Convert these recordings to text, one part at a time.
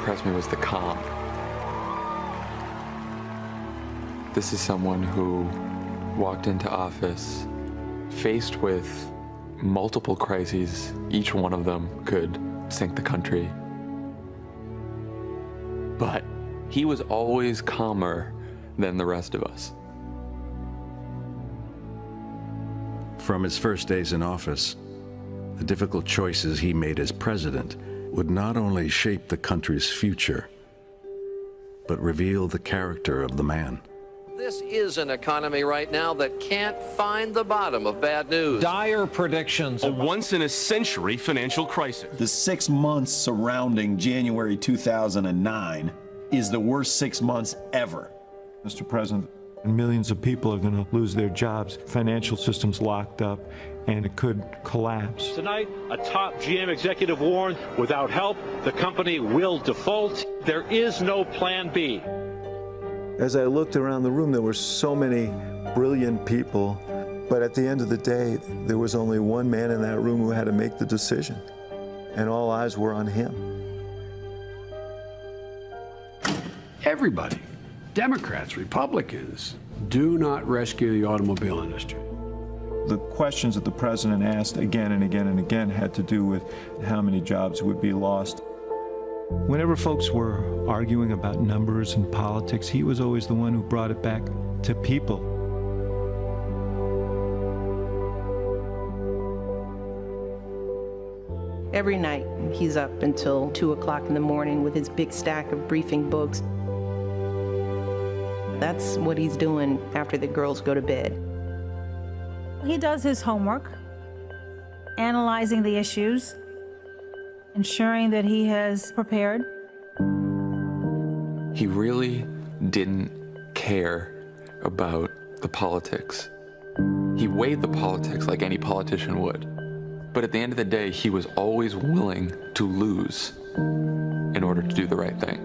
impressed me was the calm. This is someone who walked into office faced with multiple crises. Each one of them could sink the country. But he was always calmer than the rest of us. From his first days in office, the difficult choices he made as president would not only shape the country's future, but reveal the character of the man. This is an economy right now that can't find the bottom of bad news. Dire predictions. A once-in-a-century financial crisis. The 6 months surrounding January 2009 is the worst 6 months ever. Mr. President, millions of people are going to lose their jobs, financial systems locked up, and it could collapse. Tonight, a top GM executive warned, without help, the company will default. There is no plan B. As I looked around the room, there were so many brilliant people, but at the end of the day, there was only one man in that room who had to make the decision, and all eyes were on him. Everybody, Democrats, Republicans, do not rescue the automobile industry. The questions that the president asked again and again and again had to do with how many jobs would be lost. Whenever folks were arguing about numbers and politics, he was always the one who brought it back to people. Every night, he's up until 2 o'clock in the morning with his big stack of briefing books. That's what he's doing after the girls go to bed. He does his homework, analyzing the issues, ensuring that he has prepared. He really didn't care about the politics. He weighed the politics like any politician would. But at the end of the day, he was always willing to lose in order to do the right thing.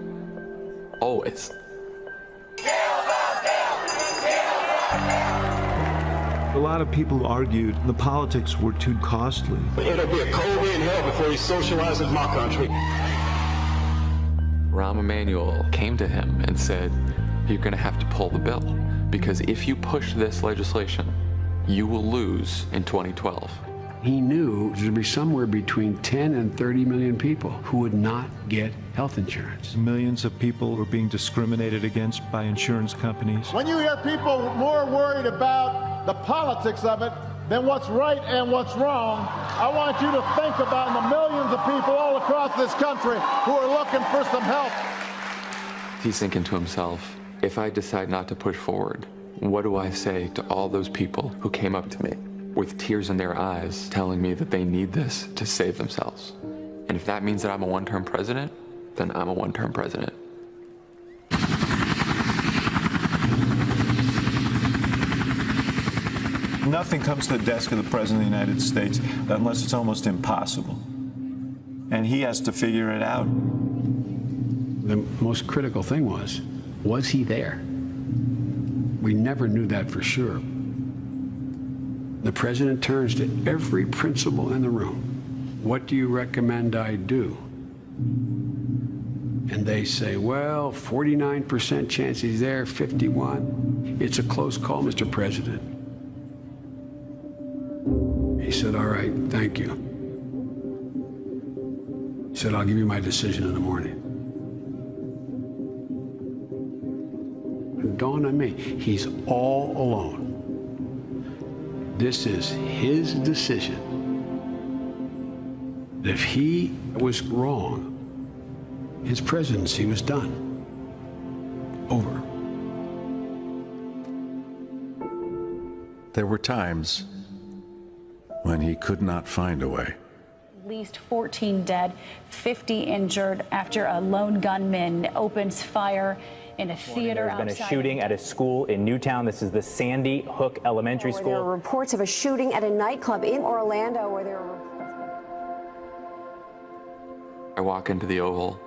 Always. A lot of people argued the politics were too costly. It'll be a cold day in hell before he socializes my country. Rahm Emanuel came to him and said, you're going to have to pull the bill, because if you push this legislation, you will lose in 2012. He knew there would be somewhere between 10 and 30 million people who would not get health insurance. Millions of people were being discriminated against by insurance companies. When you hear people more worried about the politics of it than what's right and what's wrong, I want you to think about the millions of people all across this country who are looking for some help. He's thinking to himself, if I decide not to push forward, what do I say to all those people who came up to me with tears in their eyes telling me that they need this to save themselves? And if that means that I'm a one-term president, then I'm a one-term president. Nothing comes to the desk of the President of the United States unless it's almost impossible. And he has to figure it out. The most critical thing was he there? We never knew that for sure. The president turns to every principal in the room. What do you recommend I do? And they say, well, 49% chance he's there, 51. It's a close call, Mr. President. He said, all right, thank you. He said, I'll give you my decision in the morning. It dawned on me, he's all alone. This is his decision. If he was wrong, his presidency was done. Over. There were times when he could not find a way. At least 14 dead, 50 injured after a lone gunman opens fire in a theater outside. There's been a shooting at a school in Newtown. This is the Sandy Hook Elementary School. There are reports of a shooting at a nightclub in Orlando where there were... I walk into the Oval.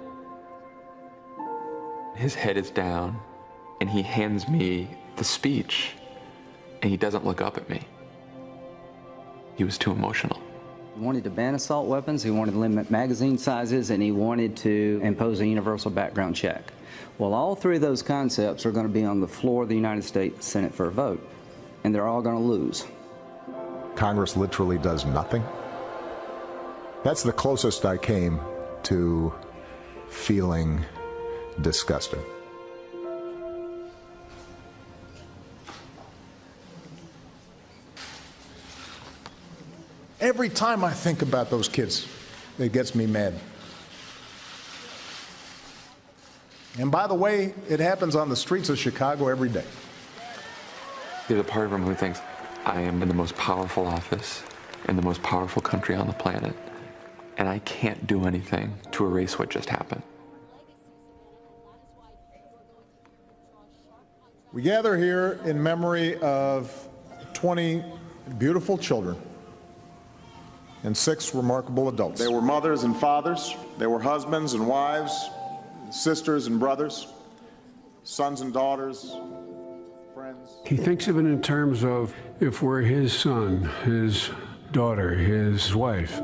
His head is down, and he hands me the speech, and he doesn't look up at me. He was too emotional. He wanted to ban assault weapons, he wanted to limit magazine sizes, and he wanted to impose a universal background check. Well, all three of those concepts are going to be on the floor of the United States Senate for a vote, and they're all going to lose. Congress literally does nothing. That's the closest I came to feeling disgusted. Every time I think about those kids, it gets me mad. And by the way, it happens on the streets of Chicago every day. There's a part of him who thinks, I am in the most powerful office in the most powerful country on the planet, and I can't do anything to erase what just happened. We gather here in memory of 20 beautiful children and 6 remarkable adults. They were mothers and fathers. They were husbands and wives, sisters and brothers, sons and daughters, friends. He thinks of it in terms of if we're his son, his daughter, his wife.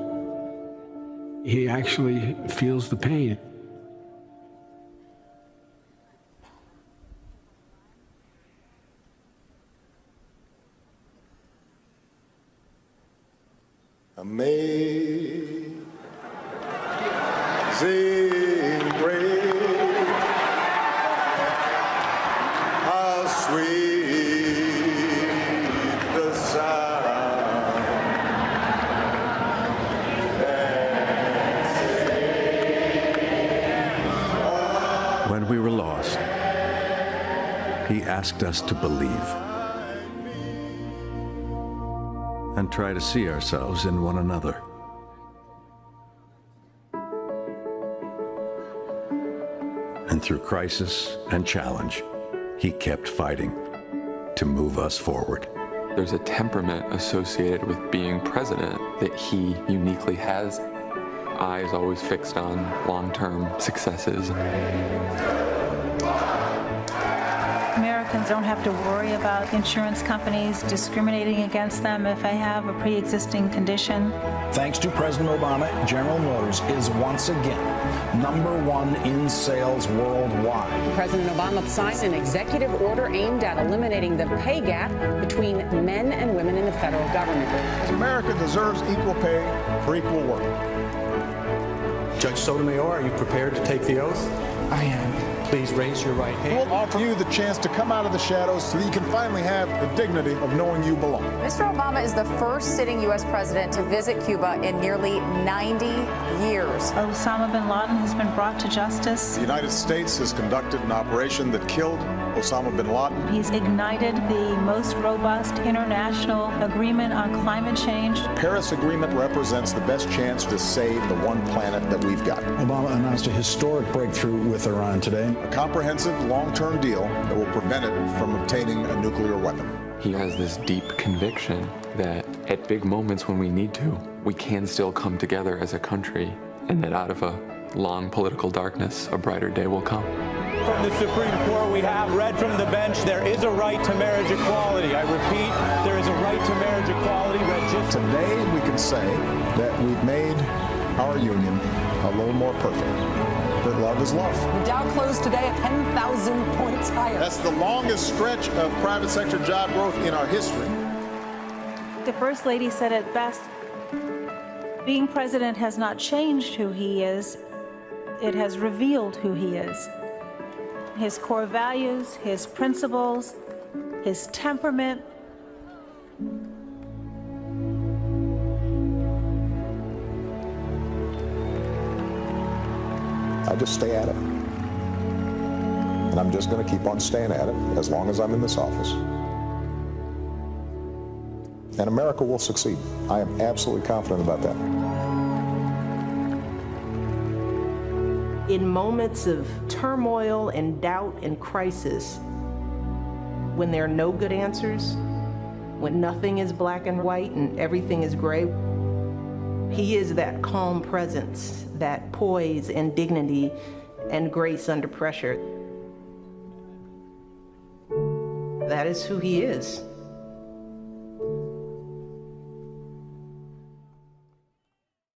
He actually feels the pain. Amazing grace, how sweet the sound that saved. When we were lost, he asked us to believe and try to see ourselves in one another. And through crisis and challenge, he kept fighting to move us forward. There's a temperament associated with being president that he uniquely has. Eyes always fixed on long-term successes. Americans don't have to worry about insurance companies discriminating against them if they have a pre-existing condition. Thanks to President Obama, General Motors is once again #1 in sales worldwide. President Obama signed an executive order aimed at eliminating the pay gap between men and women in the federal government. America deserves equal pay for equal work. Judge Sotomayor, are you prepared to take the oath? I am. Please raise your right hand. We'll offer you the chance to come out of the shadows so that you can finally have the dignity of knowing you belong. Mr. Obama is the first sitting U.S. president to visit Cuba in nearly 90 years. Osama bin Laden has been brought to justice. The United States has conducted an operation that killed Osama bin Laden. He's ignited the most robust international agreement on climate change. The Paris Agreement represents the best chance to save the one planet that we've got. Obama announced a historic breakthrough with Iran today. A comprehensive, long-term deal that will prevent it from obtaining a nuclear weapon. He has this deep conviction that at big moments when we need to, we can still come together as a country, and that out of a long political darkness, a brighter day will come. From the Supreme Court, we have read from the bench, there is a right to marriage equality. I repeat, there is a right to marriage equality. Today, we can say that we've made our union a little more perfect. That love is love. The Dow closed today at 10,000 points higher. That's the longest stretch of private sector job growth in our history. The First Lady said it best, being president has not changed who he is, it has revealed who he is. His core values, his principles, his temperament. I just stay at it. And I'm just going to keep on staying at it as long as I'm in this office. And America will succeed. I am absolutely confident about that. In moments of turmoil and doubt and crisis, when there are no good answers, when nothing is black and white and everything is gray, he is that calm presence, that poise and dignity and grace under pressure. That is who he is.